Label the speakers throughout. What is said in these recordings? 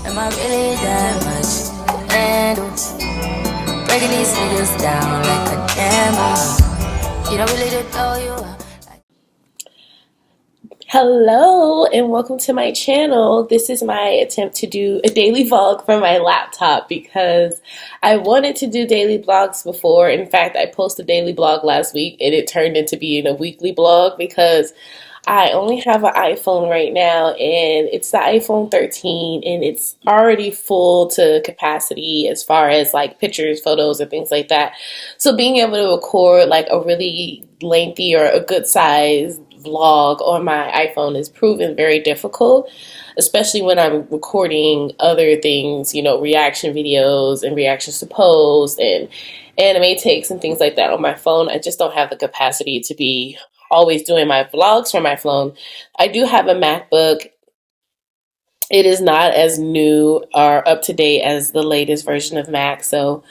Speaker 1: Am I really that much to handle? Breaking these niggas down like a camel. You don't really know you are.
Speaker 2: Hello and welcome to my channel. This is my attempt to do a daily vlog from my laptop because I wanted to do daily vlogs before. In fact, I posted a daily vlog last week and it turned into being a weekly vlog because I only have an iPhone right now and it's the iPhone 13 and it's already full to capacity as far as like pictures, photos, and things like that. So being able to record like a really lengthy or a good size vlog on my iPhone is proven very difficult, especially when I'm recording other things, reaction videos and reactions to posts and anime takes and things like that on my phone. I just don't have the capacity to be always doing my vlogs from my phone. I do have a MacBook. It is not as new or up to date as the latest version of Mac, so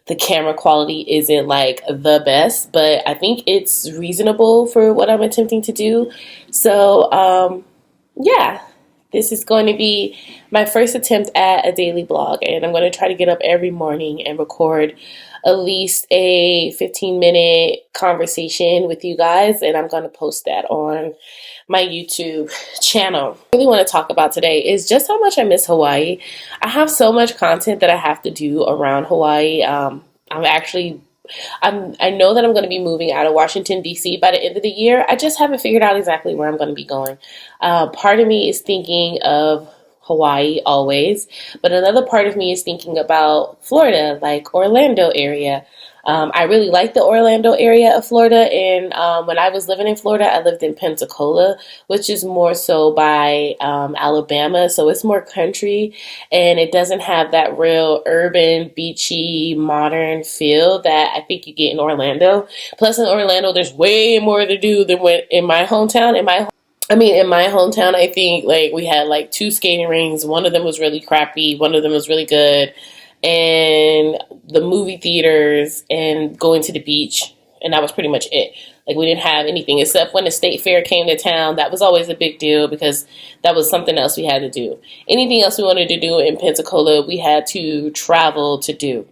Speaker 2: the camera quality isn't like the best, but I think it's reasonable for what I'm attempting to do. So, yeah, this is going to be my first attempt at a daily blog, and I'm going to try to get up every morning and record at least a 15-minute conversation with you guys, and I'm going to post that on my YouTube channel. What I really want to talk about today is just how much I miss Hawaii. I have so much content that I have to do around Hawaii. I know that I'm going to be moving out of Washington, D.C. by the end of the year. I just haven't figured out exactly where I'm going to be going. Part of me is thinking of Hawaii always, but another part of me is thinking about Florida, like Orlando area. I really like the Orlando area of Florida, and when I was living in Florida, I lived in Pensacola, which is more so by Alabama, so it's more country, and it doesn't have that real urban, beachy, modern feel that I think you get in Orlando. Plus, in Orlando, there's way more to do than in my hometown. In my hometown, I think like we had like two skating rinks. One of them was really crappy. One of them was really good. And the movie theaters and going to the beach. And that was pretty much it. Like we didn't have anything except when the state fair came to town. That was always a big deal because that was something else we had to do. Anything else we wanted to do in Pensacola, we had to travel to do.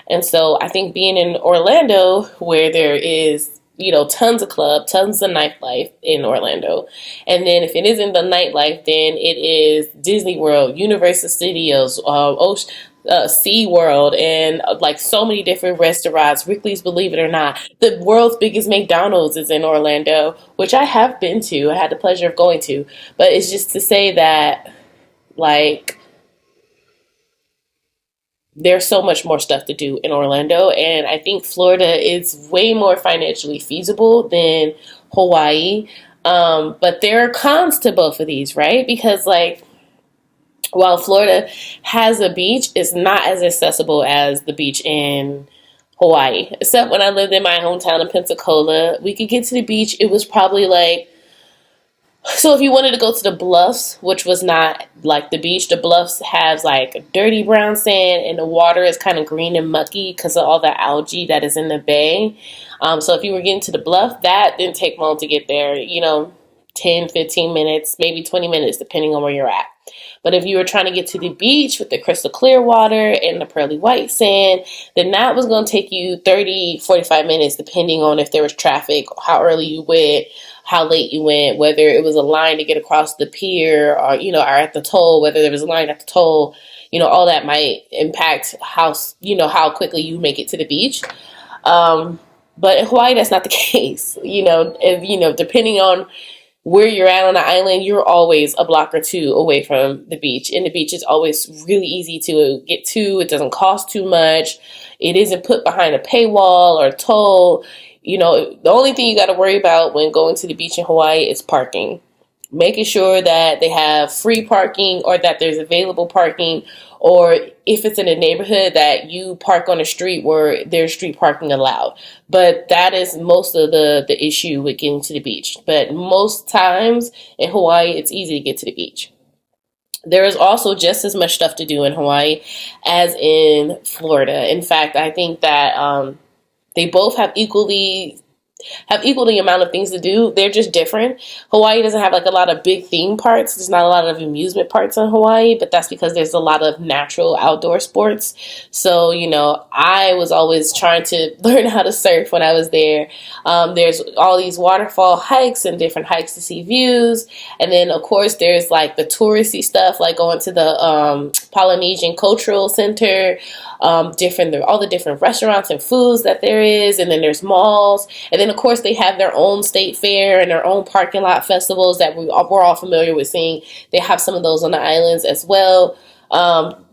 Speaker 2: And so I think being in Orlando where there is tons of club, tons of nightlife in Orlando. And then if it isn't the nightlife, then it is Disney World, Universal Studios, Sea World, and like so many different restaurants. Ripley's, believe it or not, the world's biggest McDonald's is in Orlando, which I have been to. I had the pleasure of going to. But it's just to say that, like, there's so much more stuff to do in Orlando, and I think Florida is way more financially feasible than Hawaii. But there are cons to both of these, right? Because like while Florida has a beach, it's not as accessible as the beach in Hawaii. Except when I lived in my hometown in Pensacola, we could get to the beach. It was probably like, so if you wanted to go to the Bluffs, which was not like the beach, the Bluffs has like dirty brown sand and the water is kind of green and mucky because of all the algae that is in the bay. So if you were getting to the Bluff, that didn't take long to get there, 10, 15 minutes, maybe 20 minutes, depending on where you're at. But if you were trying to get to the beach with the crystal clear water and the pearly white sand, then that was going to take you 30, 45 minutes, depending on if there was traffic, how early you went, how late you went, whether it was a line to get across the pier or, or at the toll, whether there was a line at the toll, all that might impact how quickly you make it to the beach. But in Hawaii, that's not the case. Depending on where you're at on the island, you're always a block or two away from the beach. And the beach is always really easy to get to. It doesn't cost too much. It isn't put behind a paywall or a toll. The only thing you got to worry about when going to the beach in Hawaii is parking. Making sure that they have free parking or that there's available parking, or if it's in a neighborhood that you park on a street where there's street parking allowed. But that is most of the issue with getting to the beach. But most times in Hawaii, it's easy to get to the beach. There is also just as much stuff to do in Hawaii as in Florida. In fact, I think that they both have equally have equal the amount of things to do. They're just different. Hawaii doesn't have like a lot of big theme parks. There's not a lot of amusement parks in Hawaii, but that's because there's a lot of natural outdoor sports. So, I was always trying to learn how to surf when I was there. There's all these waterfall hikes and different hikes to see views. And then, of course, there's like the touristy stuff, like going to the Polynesian Cultural Center, all the different restaurants and foods that there is. And then there's malls. And then, of course, they have their own state fair and their own parking lot festivals that we're all familiar with seeing. They have some of those on the islands as well.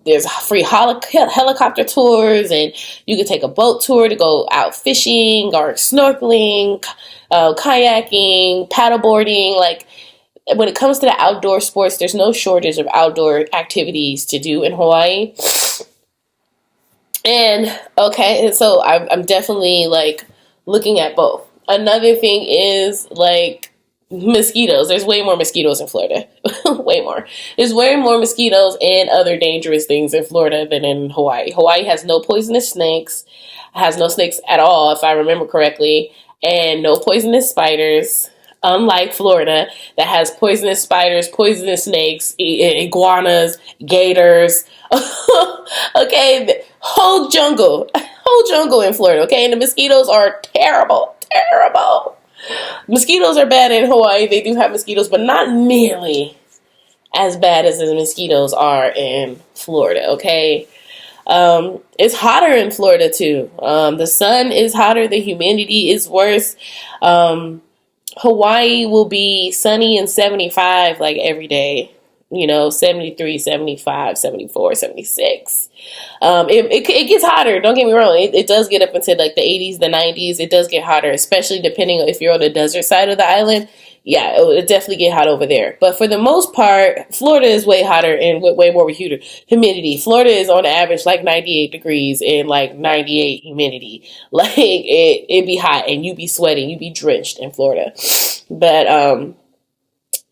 Speaker 2: There's free helicopter tours, and you can take a boat tour to go out fishing or snorkeling, kayaking, paddleboarding. Like, when it comes to the outdoor sports, there's no shortage of outdoor activities to do in Hawaii. And so I'm definitely like looking at both. Another thing is like mosquitoes. There's way more mosquitoes in Florida. Way more. There's way more mosquitoes and other dangerous things in Florida than in Hawaii. Hawaii has no poisonous snakes, has no snakes at all, if I remember correctly, and no poisonous spiders. Unlike Florida, that has poisonous spiders, poisonous snakes, iguanas, gators. Okay, whole jungle in Florida. Okay, and the mosquitoes are terrible. Mosquitoes are bad in Hawaii. They do have mosquitoes, but not nearly as bad as the mosquitoes are in Florida. Okay. It's hotter in Florida too. The sun is hotter. The humidity is worse. Hawaii will be sunny and 75 like every day, 73, 75, 74, 76. It gets hotter. Don't get me wrong. It does get up into like the 80s, the 90s. It does get hotter, especially depending on if you're on the desert side of the island. Yeah, it definitely get hot over there. But for the most part, Florida is way hotter and way more humidity. Florida is on average like 98 degrees and like 98 humidity. Like it be hot and you be sweating, you be drenched in Florida. But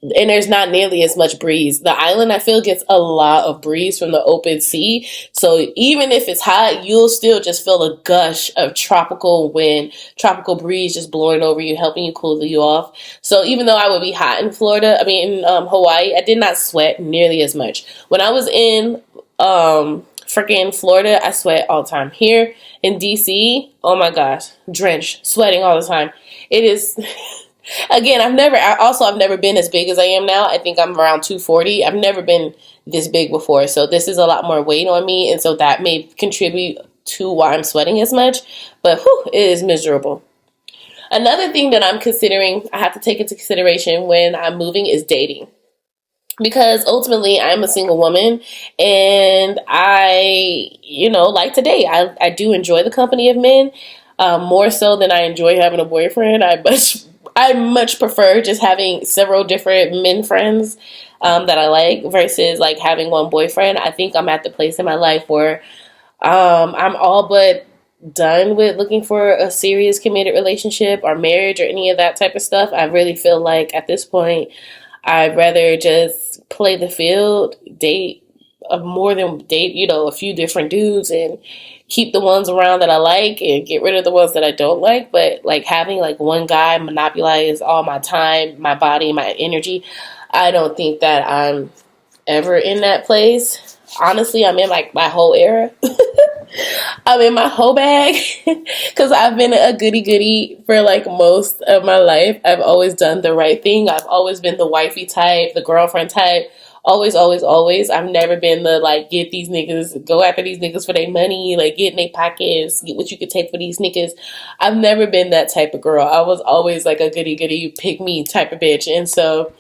Speaker 2: and there's not nearly as much breeze. The island, I feel, gets a lot of breeze from the open sea. So even if it's hot, you'll still just feel a gush of tropical wind, tropical breeze just blowing over you, helping you cool you off. So even though I would be hot in in Hawaii, I did not sweat nearly as much. When I was in freaking Florida, I sweat all the time. Here in DC, oh my gosh, drenched, sweating all the time. It is... Again, I've never been as big as I am now. I think I'm around 240. I've never been this big before. So this is a lot more weight on me. And so that may contribute to why I'm sweating as much. But it is miserable. Another thing that I'm considering, I have to take into consideration when I'm moving is dating. Because ultimately, I'm a single woman and I, like to date. I do enjoy the company of men more so than I enjoy having a boyfriend. I much prefer just having several different men friends that I like versus like having one boyfriend. I think I'm at the place in my life where I'm all but done with looking for a serious committed relationship or marriage or any of that type of stuff. I really feel like at this point, I'd rather just play the field, date a few different dudes and keep the ones around that I like and get rid of the ones that I don't like. But like having like one guy monopolize all my time, my body, my energy, I don't think that I'm ever in that place. Honestly, I'm in like my whole era. I'm in my whole bag because I've been a goody for like most of my life. I've always done the right thing. I've always been the wifey type, the girlfriend type. Always, always, always. I've never been the like go after these niggas for their money, like get in their pockets, get what you could take for these niggas. I've never been that type of girl. I was always like a goody pick me type of bitch. And so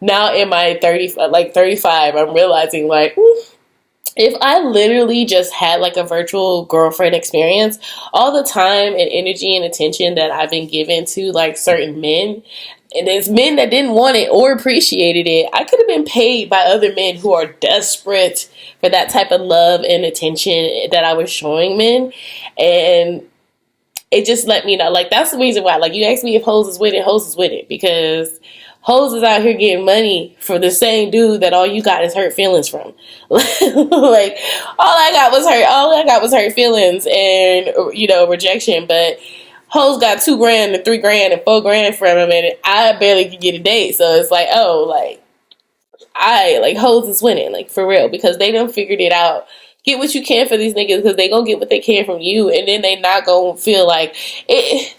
Speaker 2: now in my 35, I'm realizing like, if I literally just had like a virtual girlfriend experience, all the time and energy and attention that I've been given to like certain men, and there's men that didn't want it or appreciated it, I could have been paid by other men who are desperate for that type of love and attention that I was showing men. And it just let me know, like, that's the reason why, like, you asked me if hoes is with it, because hoes is out here getting money for the same dude that all you got is hurt feelings from. Like, all I got was hurt feelings and, rejection. But hoes got 2 grand and 3 grand and 4 grand from him, and I barely could get a date. So it's like, oh, like I like hoes is winning, like for real, because they done figured it out. Get what you can for these niggas because they gonna get what they can from you, and then they not gonna feel like it.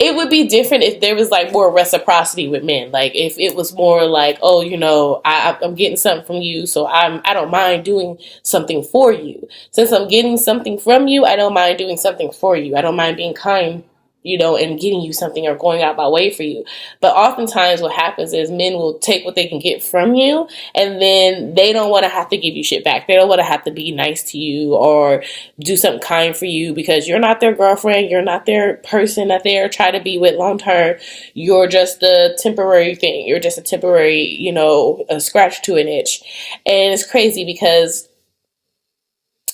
Speaker 2: It would be different if there was like more reciprocity with men. Like if it was more like, oh, you know, I'm getting something from you, so I don't mind doing something for you. Since I'm getting something from you, I don't mind doing something for you. I don't mind being kind, you know, and getting you something or going out my way for you. But oftentimes what happens is men will take what they can get from you, and then they don't want to have to give you shit back. They don't want to have to be nice to you or do something kind for you because you're not their girlfriend. You're not their person that they're trying to be with long term. You're just a temporary thing. You're just a temporary, you know, a scratch to an itch. And it's crazy because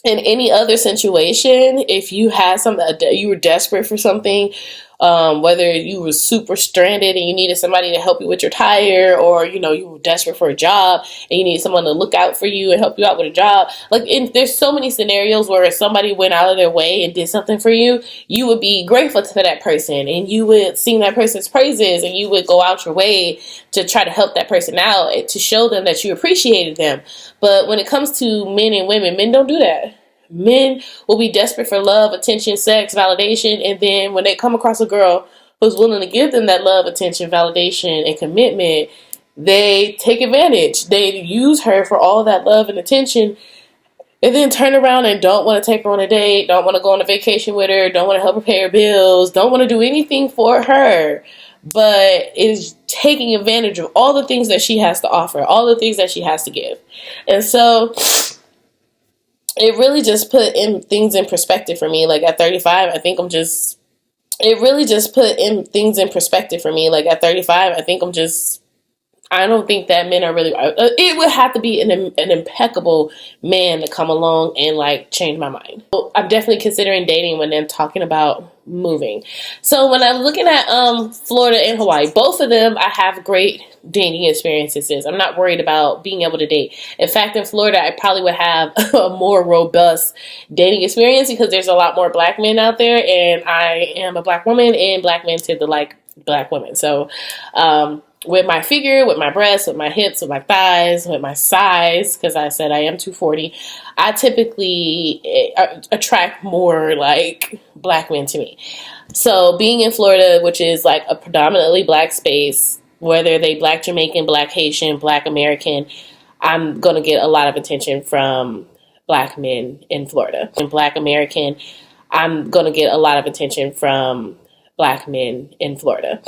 Speaker 2: in any other situation, if you had something, you were desperate for something, whether you were super stranded and you needed somebody to help you with your tire, or you know you were desperate for a job and you need someone to look out for you and help you out with a job. Like, there's so many scenarios where if somebody went out of their way and did something for you, you would be grateful to that person and you would sing that person's praises and you would go out your way to try to help that person out and to show them that you appreciated them. But when it comes to men and women, men don't do that. Men will be desperate for love, attention, sex, validation, and then when they come across a girl who's willing to give them that love, attention, validation, and commitment, they take advantage. They use her for all that love and attention, and then turn around and don't want to take her on a date, don't want to go on a vacation with her, don't want to help her pay her bills, don't want to do anything for her, but is taking advantage of all the things that she has to offer, all the things that she has to give. And so it really just put things in perspective for me. Like at 35, I think I'm just, it really just put things in perspective for me. Like at 35, I think I'm just, I don't think that men are really, it would have to be an impeccable man to come along and like change my mind. So I'm definitely considering dating when I'm talking about moving. So when I'm looking at Florida and Hawaii, both of them I have great dating experiences. I'm not worried about being able to date. In fact, in Florida, I probably would have a more robust dating experience because there's a lot more black men out there, and I am a black woman, and black men tend to like black women. So with my figure, with my breasts, with my hips, with my thighs, with my size, because I said I am 240, I typically attract more like black men to me. So being in Florida, which is like a predominantly black space, whether they black Jamaican, black Haitian, black American, I'm going to get a lot of attention from black men in Florida. And black American, I'm going to get a lot of attention from black men in Florida.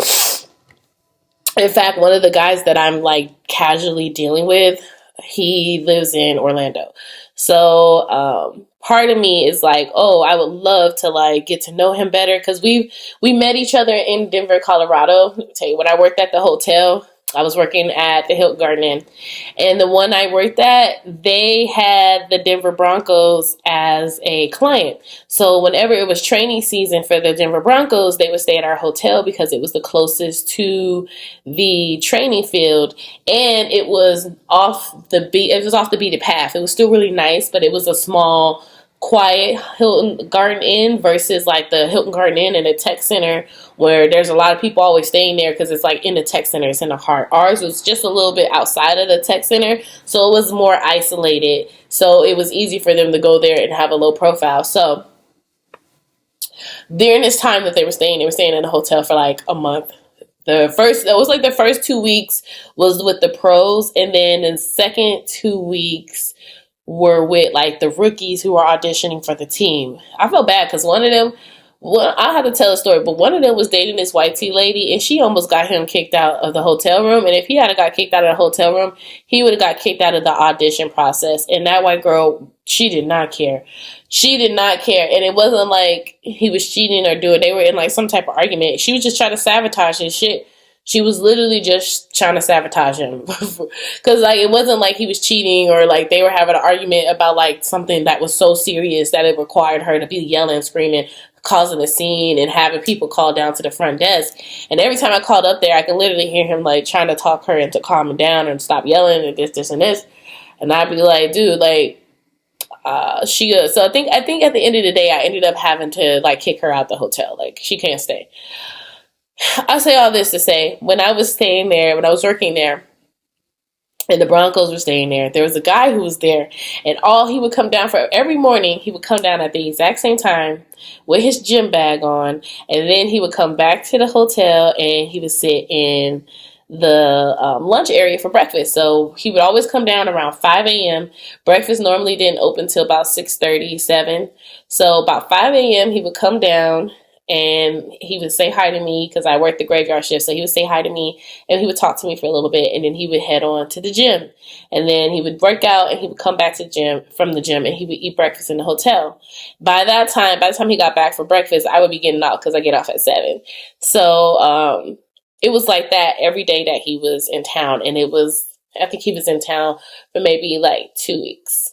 Speaker 2: In fact, one of the guys that I'm like casually dealing with, he lives in Orlando. So part of me is like, oh, I would love to like get to know him better because we met each other in Denver, Colorado. Let me tell you, when I worked at the hotel, I was working at the Hilton Garden Inn, and the one I worked at, they had the Denver Broncos as a client. So whenever it was training season for the Denver Broncos, they would stay at our hotel because it was the closest to the training field, and it was off the beaten path. It was still really nice, but it was a small, quiet Hilton Garden Inn versus like the Hilton Garden Inn and the Tech Center where there's a lot of people always staying there because it's like in the Tech Center, it's in the heart. Ours was just a little bit outside of the Tech Center, so it was more isolated, so it was easy for them to go there and have a low profile. So during this time that they were staying in a hotel for like a month. The first 2 weeks was with the pros, and then the second 2 weeks were with like the rookies who were auditioning for the team. I felt bad because one of them, well, I'll have to tell a story, but one of them was dating this white tea lady, and she almost got him kicked out of the hotel room. And if he had got kicked out of the hotel room, he would have got kicked out of the audition process. And that white girl, she did not care. She did not care. And it wasn't like he was cheating or doing, they were in like some type of argument. She was just trying to sabotage his shit. She was literally just trying to sabotage him. Because like it wasn't like he was cheating or like they were having an argument about like something that was so serious that it required her to be yelling, screaming, causing a scene and having people call down to the front desk. And every time I called up there, I could literally hear him like trying to talk her into calming down and stop yelling and this and this. And I'd be like, dude, like, So I think at the end of the day, I ended up having to like kick her out the hotel. Like she can't stay. I say all this to say, when I was staying there, when I was working there, and the Broncos were staying there, there was a guy who was there, and all he would come down for every morning, he would come down at the exact same time with his gym bag on, and then he would come back to the hotel and he would sit in the lunch area for breakfast. So he would always come down around 5 a.m. Breakfast normally didn't open till about 6:30, 7. So about 5 a.m. he would come down and he would say hi to me because I worked the graveyard shift. So he would say hi to me and he would talk to me for a little bit, and then he would head on to the gym. And then he would work out and he would come back to the gym from the gym and he would eat breakfast in the hotel. By the time he got back for breakfast, I would be getting out because I get off at 7. So it was like that every day that he was in town. And I think he was in town for maybe like 2 weeks.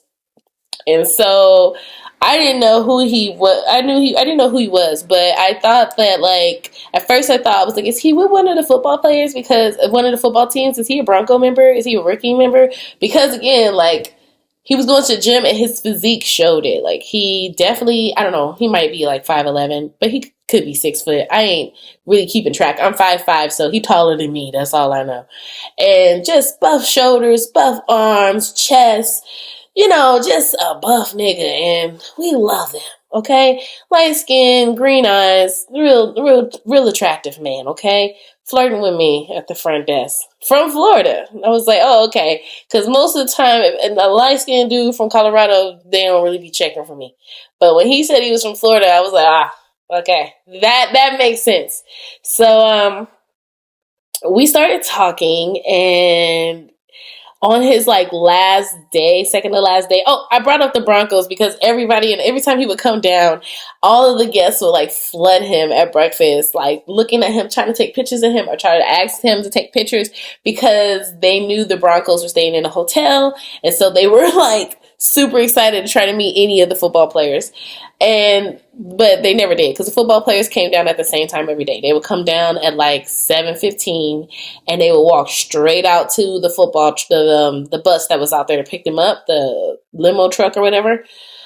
Speaker 2: And so I didn't know who he was. I didn't know who he was, but I thought that, like, at first I thought, I was like, is he with one of the football players? Because one of the football teams, is he a Bronco member? Is he a rookie member? Because again, like, he was going to the gym and his physique showed it. Like, he definitely, I don't know, he might be like 5'11", but he could be 6 foot. I ain't really keeping track. I'm 5'5", so he taller than me. That's all I know. And just buff shoulders, buff arms, chest, just a buff nigga, and we love him, okay? Light skin, green eyes, real attractive man, okay? Flirting with me at the front desk from Florida. I was like, oh, okay, because most of the time, and a light skinned dude from Colorado, they don't really be checking for me. But when he said he was from Florida, I was like, okay, that makes sense. So we started talking, and on his like last day, second to last day. Oh, I brought up the Broncos because every time he would come down, all of the guests would like flood him at breakfast, like looking at him, trying to take pictures of him or try to ask him to take pictures because they knew the Broncos were staying in a hotel. And so they were like super excited to try to meet any of the football players. But they never did because the football players came down at the same time every day. They would come down at like 7:15 and they would walk straight out to the bus that was out there to pick them up, the limo truck or whatever.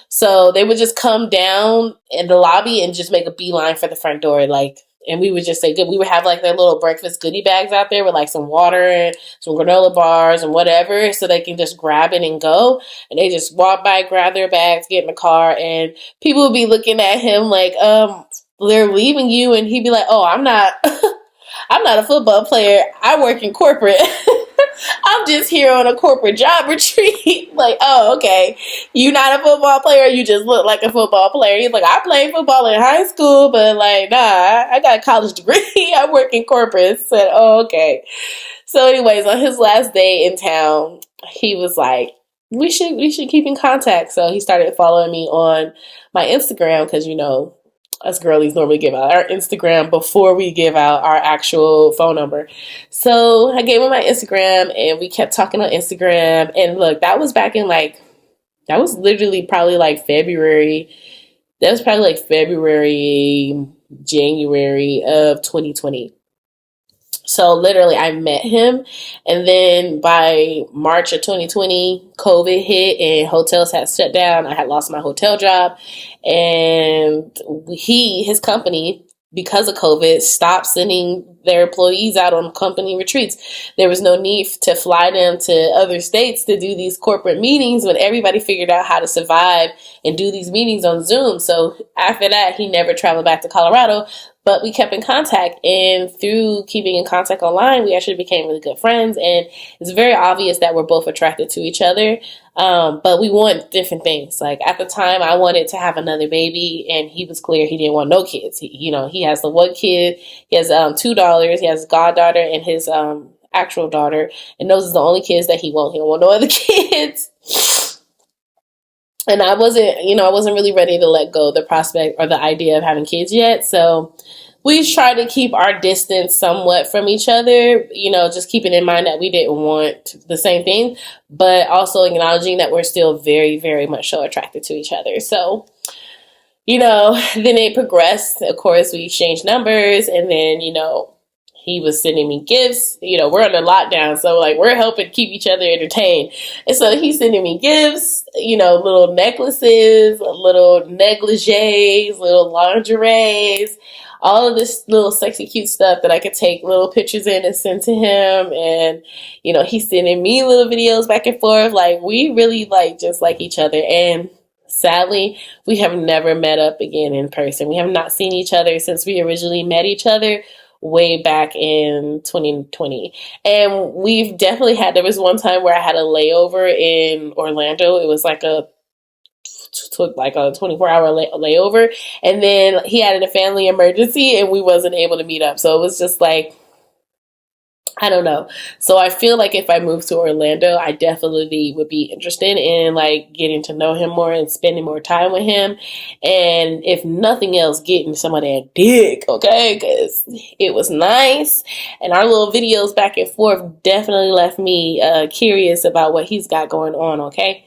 Speaker 2: So they would just come down in the lobby and just make a beeline for the front door, like, and we would just say good. We would have like their little breakfast goodie bags out there with like some water and some granola bars and whatever, so they can just grab it and go. And they just walk by, grab their bags, get in the car, and people would be looking at him like, they're leaving you, and he'd be like, oh, I'm not, I'm not a football player. I work in corporate. I'm just here on a corporate job retreat. Like, oh, okay. You not a football player? You just look like a football player. He's like, I played football in high school, but like, nah, I got a college degree. I work in corporate. Said, oh, okay. So anyways, on his last day in town, he was like, we should keep in contact. So he started following me on my Instagram because, us girlies normally give out our Instagram before we give out our actual phone number. So I gave him my Instagram and we kept talking on Instagram. And look, that was literally probably like February. That was probably like February, January of 2020. So literally I met him, and then by March of 2020, COVID hit and hotels had shut down. I had lost my hotel job, and his company, because of COVID, stopped sending their employees out on company retreats. There was no need to fly them to other states to do these corporate meetings when everybody figured out how to survive and do these meetings on Zoom. So after that, he never traveled back to Colorado. But we kept in contact, and through keeping in contact online, we actually became really good friends. And it's very obvious that we're both attracted to each other. But we want different things. Like at the time, I wanted to have another baby, and he was clear he didn't want no kids. He has the one kid. He has two daughters. He has his goddaughter and his actual daughter, and those are the only kids that he wants. He don't want no other kids. And I wasn't really ready to let go of the prospect or the idea of having kids yet. So we tried to keep our distance somewhat from each other, just keeping in mind that we didn't want the same thing, but also acknowledging that we're still very, very much so attracted to each other. So, then it progressed. Of course, we exchanged numbers, and then, he was sending me gifts. You know, we're under lockdown, so like we're helping keep each other entertained. And so he's sending me gifts, you know, little necklaces, little negligees, little lingeries, all of this little sexy cute stuff that I could take little pictures in and send to him. And, you know, he's sending me little videos back and forth. Like, we really like just like each other. And sadly, we have never met up again in person. We have not seen each other since we originally met each other way back in 2020. And we've definitely had, there was one time where I had a layover in Orlando. It was like took like a 24-hour layover, and then he had a family emergency and we wasn't able to meet up. So it was just like, I don't know. So I feel like if I moved to Orlando, I definitely would be interested in like getting to know him more and spending more time with him. And if nothing else, getting some of that dick, okay? Because it was nice. And our little videos back and forth definitely left me curious about what he's got going on, okay?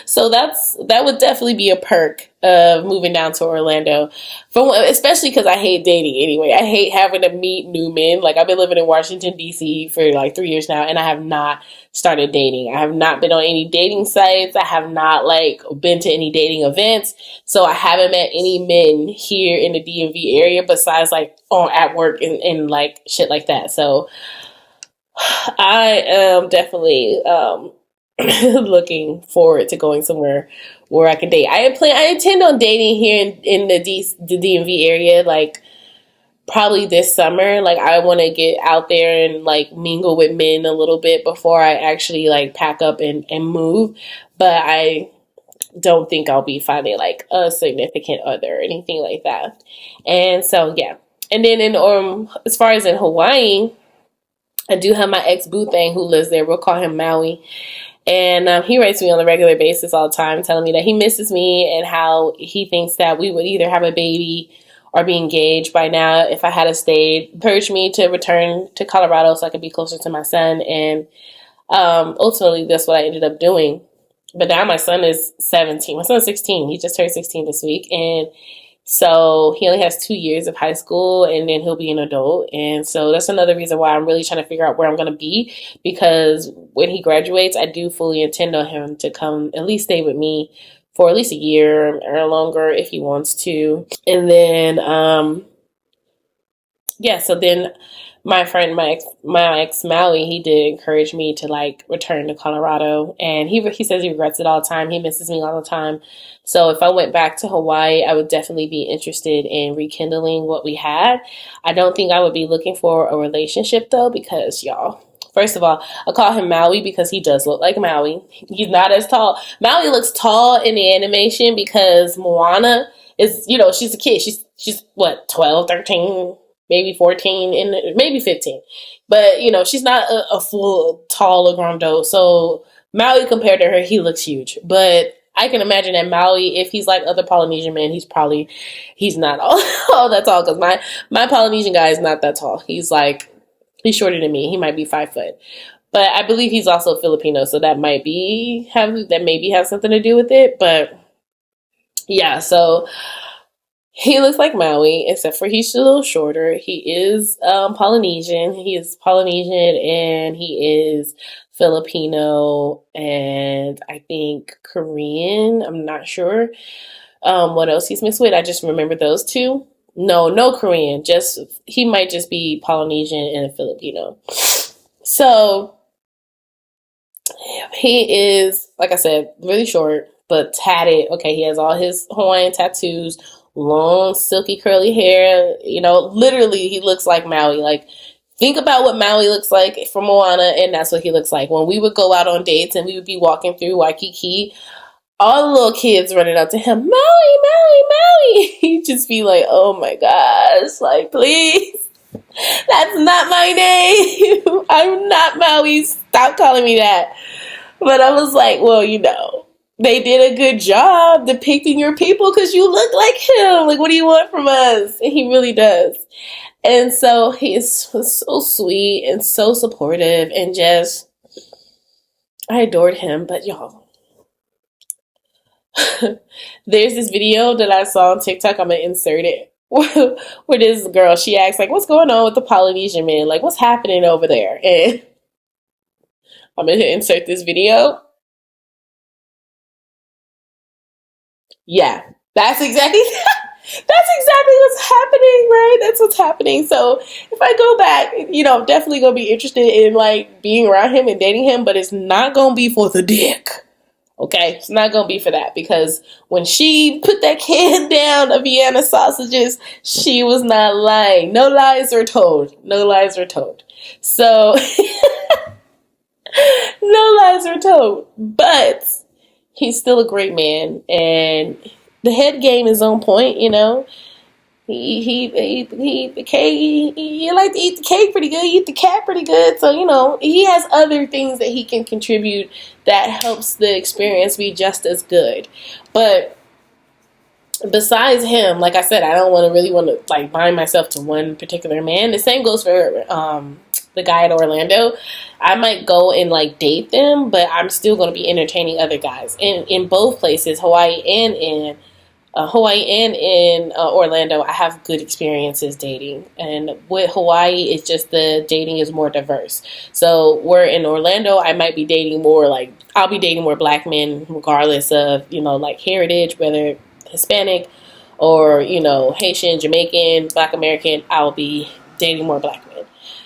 Speaker 2: So that would definitely be a perk of moving down to Orlando, especially because I hate dating anyway. I hate having to meet new men. Like, I've been living in Washington D.C. for like 3 years now, and I have not started dating. I have not been on any dating sites. I have not like been to any dating events. So I haven't met any men here in the DMV area besides like at work and like shit like that. So I am definitely looking forward to going somewhere where I can date. I intend on dating here in the DMV area, like probably this summer. Like, I want to get out there and like mingle with men a little bit before I actually like pack up and move. But I don't think I'll be finding like a significant other or anything like that. And so yeah. And then as far as in Hawaii, I do have my ex boo thing who lives there. We'll call him Maui. And he writes me on a regular basis all the time, telling me that he misses me and how he thinks that we would either have a baby or be engaged by now if I had stayed. Encouraged me to return to Colorado so I could be closer to my son. And ultimately, that's what I ended up doing. But now my son is 17. My son's 16. He just turned 16 this week. And so he only has 2 years of high school, and then he'll be an adult. And so that's another reason why I'm really trying to figure out where I'm going to be, because when he graduates, I do fully intend on him to come at least stay with me for at least a year or longer if he wants to. And then, so then my friend, my ex Maui, he did encourage me to like return to Colorado, and he says he regrets it all the time. He misses me all the time. So if I went back to Hawaii, I would definitely be interested in rekindling what we had. I don't think I would be looking for a relationship though, because y'all, first of all, I call him Maui because he does look like Maui. He's not as tall. Maui looks tall in the animation because Moana is, you know, she's a kid. She's what, 12, 13, maybe 14, and maybe 15. But, you know, she's not a full tall Legrando. So Maui, compared to her, he looks huge. But I can imagine that Maui, if he's like other Polynesian men, he's not all that tall. Because my Polynesian guy is not that tall. He's shorter than me. He might be 5 foot. But I believe he's also Filipino. So that maybe have something to do with it. But yeah, so he looks like Maui, except for he's a little shorter. He is Polynesian. He is Polynesian, and he is Filipino, and I think Korean. I'm not sure what else he's mixed with. I just remember those two. No Korean. He might just be Polynesian and a Filipino. So he is, like I said, really short, but tatted. Okay, he has all his Hawaiian tattoos, long, silky, curly hair. You know, literally, he looks like Maui. Like, think about what Maui looks like from Moana, and that's what he looks like. When we would go out on dates and we would be walking through Waikiki, all the little kids running up to him, Maui, Maui, Maui. He'd just be like, oh my gosh, like, please. That's not my name. I'm not Maui. Stop calling me that. But I was like, well, you know, they did a good job depicting your people because you look like him. Like, what do you want from us? And he really does. And so he is so sweet and so supportive, and just, I adored him. But y'all, there's this video that I saw on TikTok. I'm going to insert it, where this girl, she asks like, "What's going on with the Polynesian men? Like, what's happening over there?" And I'm gonna insert this video. Yeah, that's exactly that's exactly what's happening, right? That's what's happening. So if I go back, I'm definitely gonna be interested in like being around him and dating him, but it's not gonna be for the dick. Okay, it's not gonna be for that because when she put that can down of Vienna sausages, she was not lying. No lies were told. No lies were told. So no lies were told. But he's still a great man, and the head game is on point. He the cake. He like to eat the cake pretty good. He eat the cat pretty good. So he has other things that he can contribute that helps the experience be just as good. But besides him, like I said, I don't really want to like bind myself to one particular man. The same goes for the guy at Orlando. I might go and like date them, but I'm still going to be entertaining other guys in both places, Hawaii and in Orlando. I have good experiences dating, and with Hawaii, it's just the dating is more diverse. So where in Orlando, I might be dating more like I'll be dating more black men, regardless of like heritage, whether Hispanic or Haitian, Jamaican, Black American. I'll be dating more black men.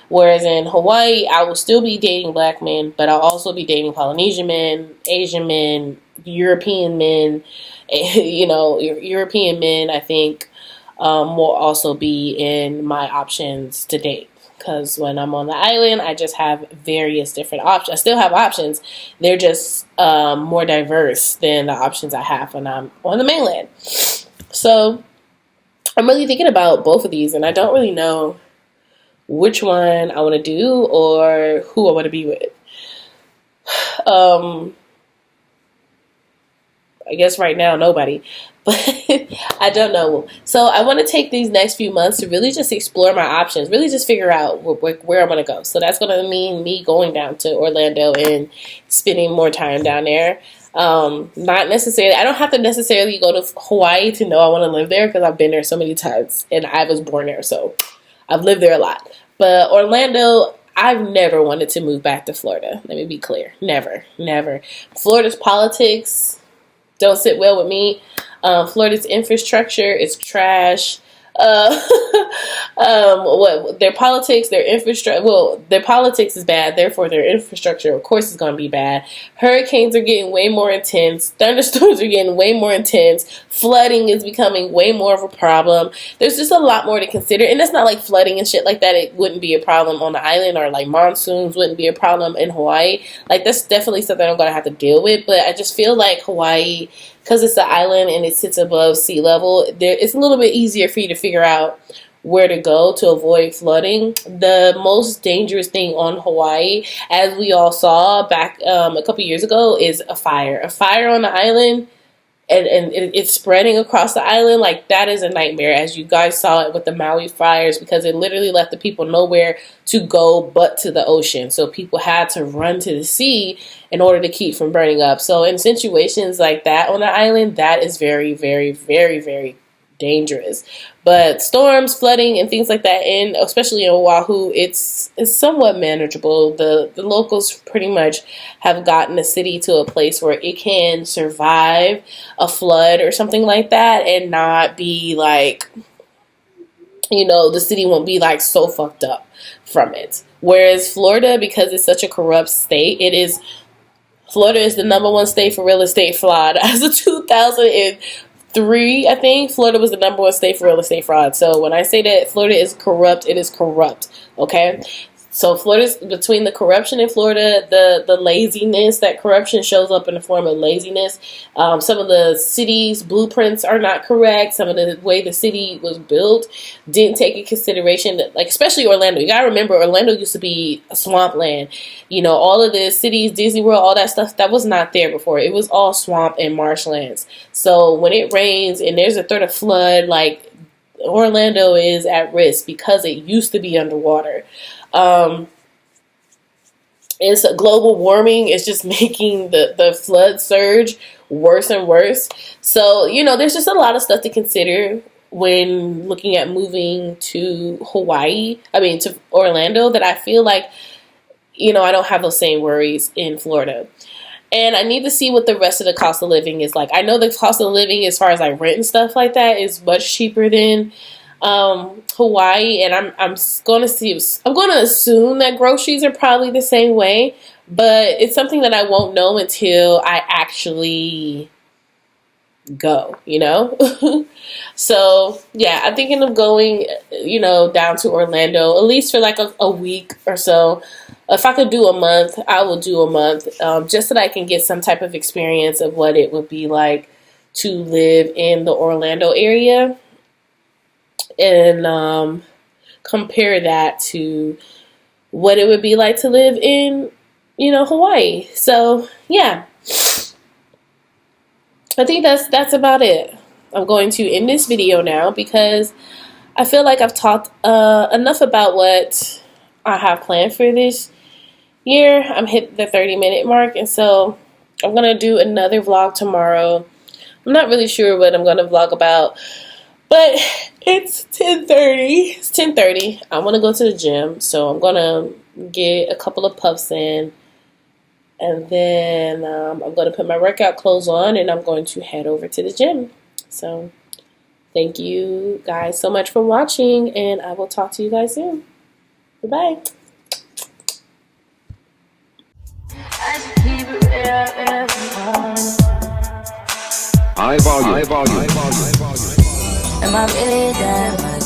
Speaker 2: Whereas in Hawaii, I will still be dating black men, but I'll also be dating Polynesian men, Asian men, European men. European men, I think, will also be in my options to date. Because when I'm on the island, I just have various different options. I still have options. They're just more diverse than the options I have when I'm on the mainland. So I'm really thinking about both of these, and I don't really know which one I want to do or who I want to be with. I guess right now, nobody. But I don't know. So I want to take these next few months to really just explore my options, really just figure out where I'm going to go. So that's going to mean me going down to Orlando and spending more time down there. Not necessarily, I don't have to necessarily go to Hawaii to know I want to live there because I've been there so many times and I was born there. So I've lived there a lot. But Orlando, I've never wanted to move back to Florida. Let me be clear. Never, never. Florida's politics don't sit well with me. Florida's infrastructure is trash. What their politics, their infrastructure. Well, their politics is bad. Therefore, their infrastructure, of course, is going to be bad. Hurricanes are getting way more intense. Thunderstorms are getting way more intense. Flooding is becoming way more of a problem. There's just a lot more to consider, and it's not like flooding and shit like that. It wouldn't be a problem on the island, or like monsoons wouldn't be a problem in Hawaii. Like that's definitely something I'm going to have to deal with. But I just feel like Hawaii, because it's an island and it sits above sea level, it's a little bit easier for you to figure out where to go to avoid flooding. The most dangerous thing on Hawaii, as we all saw back a couple years ago, is a fire. A fire on the island, and it's spreading across the island. Like, that is a nightmare, as you guys saw it with the Maui fires, because it literally left the people nowhere to go but to the ocean. So people had to run to the sea in order to keep from burning up. So in situations like that on the island, that is very, very, very, very dangerous. But storms, flooding, and things like that, and especially in Oahu, it's somewhat manageable. The locals pretty much have gotten the city to a place where it can survive a flood or something like that and not be like, the city won't be like so fucked up from it. Whereas Florida, because it's such a corrupt state, Florida is the number one state for real estate fraud. As of 2003, I think, Florida was the number one state for real estate fraud. So when I say that Florida is corrupt, it is corrupt. Okay? So Florida's, between the corruption in Florida, the laziness, that corruption shows up in the form of laziness. Some of the city's blueprints are not correct. Some of the way the city was built didn't take into consideration that, like, especially Orlando. You gotta remember, Orlando used to be a swampland. All of the cities, Disney World, all that stuff, that was not there before. It was all swamp and marshlands. So when it rains and there's a threat of flood, like, Orlando is at risk because it used to be underwater. It's global warming is just making the flood surge worse and worse. So, there's just a lot of stuff to consider when looking at moving to to Orlando, that I feel like, I don't have those same worries in Florida. And I need to see what the rest of the cost of living is like. I know the cost of living as far as like rent and stuff like that is much cheaper than Hawaii, and I'm going to see. I'm going to assume that groceries are probably the same way, but it's something that I won't know until I actually go. So yeah, I'm thinking of going, down to Orlando at least for like a week or so. If I could do a month, I will do a month, just so that I can get some type of experience of what it would be like to live in the Orlando area, and compare that to what it would be like to live in, Hawaii. So yeah, I think that's about it. I'm going to end this video now because I feel like I've talked enough about what I have planned for this year. I'm hit the 30-minute mark, and so I'm going to do another vlog tomorrow. I'm not really sure what I'm going to vlog about, but it's 10:30. It's 10:30. I want to go to the gym, so I'm going to get a couple of puffs in, and then I'm going to put my workout clothes on, and I'm going to head over to the gym. So thank you guys so much for watching, and I will talk to you guys soon. Bye-bye.
Speaker 1: High volume. Am I really that much?